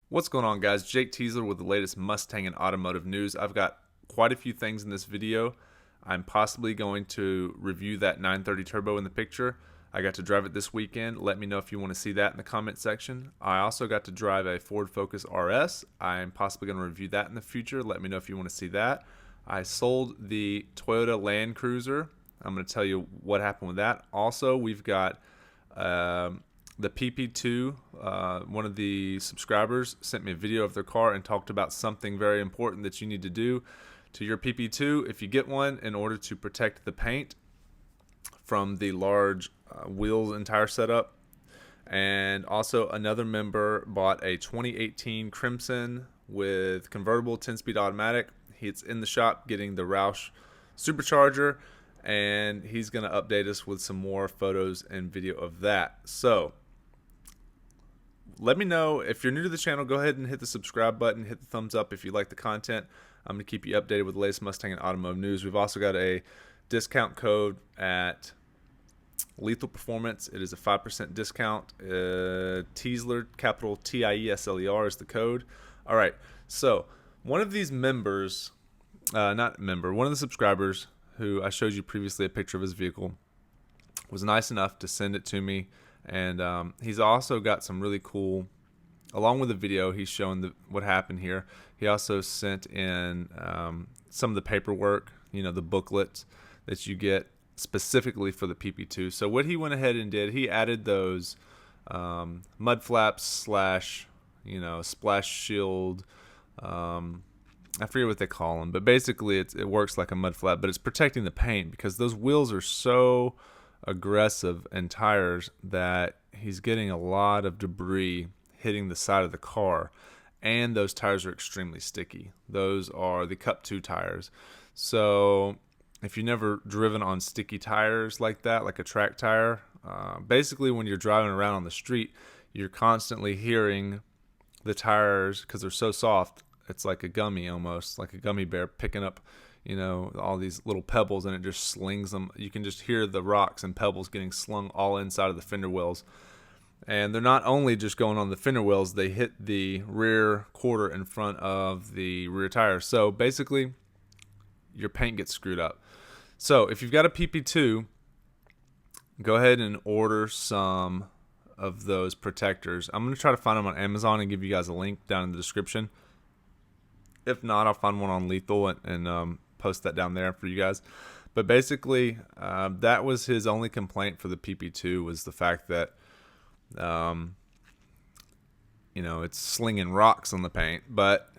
What's going on, guys? Jake Teasler with the latest Mustang and automotive news. I've got quite a few things in this video. I'm possibly going to review that 930 Turbo in the picture. I got to drive it this weekend. Let me know if you want to see that in the comment section. I also got to drive a Ford Focus RS. I'm possibly going to review that in the future. Let me know if you want to see that. I sold the Toyota Land Cruiser. I'm going to tell you what happened with that. Also, we've got the PP2, one of the subscribers sent me a video of their car and talked about something very important that you need to do to your PP2 if you get one in order to protect the paint from the large wheels and tire setup. And also another member bought a 2018 Crimson with convertible 10-speed automatic. He's in the shop getting the Roush supercharger, and he's going to update us with some more photos and video of that. So let me know if you're new to the channel. Go ahead and hit the subscribe button, hit the thumbs up if you like the content. I'm going to keep you updated with the latest Mustang and automotive news. We've also got a discount code at Lethal Performance. It is a 5% discount. Teasler, capital Tiesler is the code. All right, so one of these members, one of the subscribers who I showed you previously a picture of his vehicle, was nice enough to send it to me. And he's also got some really cool, along with the video, he's showing what happened here. He also sent in some of the paperwork, the booklets that you get specifically for the PP2. So what he went ahead and did, he added those mud flaps slash, splash shield. I forget what they call them, but basically it works like a mud flap, but it's protecting the paint because those wheels are so aggressive and tires that he's getting a lot of debris hitting the side of the car, and those tires are extremely sticky. Those are the Cup 2 tires. So if you've never driven on sticky tires like that, like a track tire, basically when you're driving around on the street, you're constantly hearing the tires, because they're so soft, it's like a gummy, almost like a gummy bear picking up all these little pebbles, and it just slings them. You can just hear the rocks and pebbles getting slung all inside of the fender wells. And they're not only just going on the fender wells, they hit the rear quarter in front of the rear tire. So basically, your paint gets screwed up. So if you've got a PP2, go ahead and order some of those protectors. I'm going to try to find them on Amazon and give you guys a link down in the description. If not, I'll find one on Lethal and post that down there for you guys. But basically, that was his only complaint for the PP2, was the fact that it's slinging rocks on the paint. But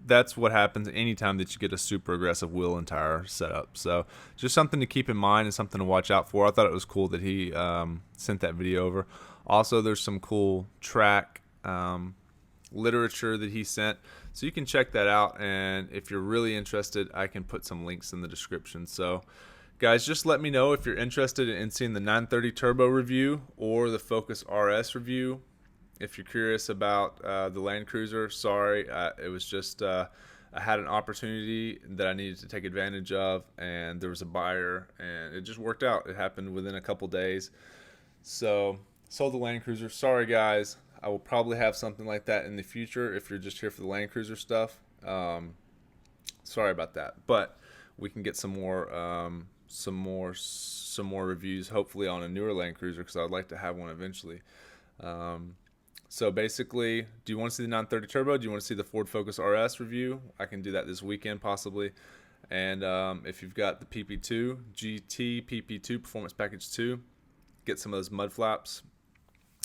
that's what happens anytime that you get a super aggressive wheel and tire setup. So just something to keep in mind and something to watch out for. I thought it was cool that he sent that video over. Also, there's some cool track literature that he sent, so you can check that out. And if you're really interested, I can put some links in the description. So guys, just let me know if you're interested in seeing the 930 Turbo review or the Focus RS review. If you're curious about the Land Cruiser, sorry, it was just I had an opportunity that I needed to take advantage of, and there was a buyer, and it just worked out. It happened within a couple days. So sold the Land Cruiser. Sorry guys, I will probably have something like that in the future if you're just here for the Land Cruiser stuff. Sorry about that, but we can get some more reviews, hopefully on a newer Land Cruiser, because I would like to have one eventually. So basically, do you want to see the 930 Turbo? Do you want to see the Ford Focus RS review? I can do that this weekend possibly. And if you've got the PP2 GT, PP2 Performance Package 2, get some of those mud flaps.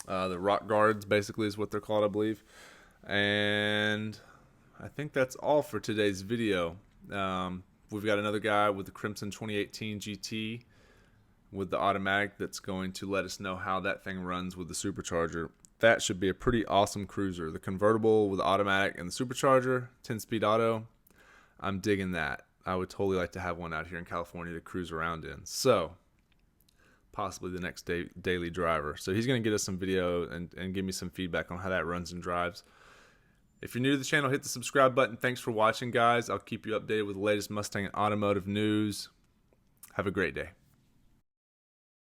The rock guards basically is what they're called, I believe. And I think that's all for today's video. We've got another guy with the Crimson 2018 GT with the automatic that's going to let us know how that thing runs with the supercharger. That should be a pretty awesome cruiser. The convertible with the automatic and the supercharger, 10-speed auto. I'm digging that. I would totally like to have one out here in California to cruise around in. So possibly the next daily driver. So he's going to get us some video and give me some feedback on how that runs and drives. If you're new to the channel, hit the subscribe button. Thanks for watching, guys. I'll keep you updated with the latest Mustang and automotive news. Have a great day.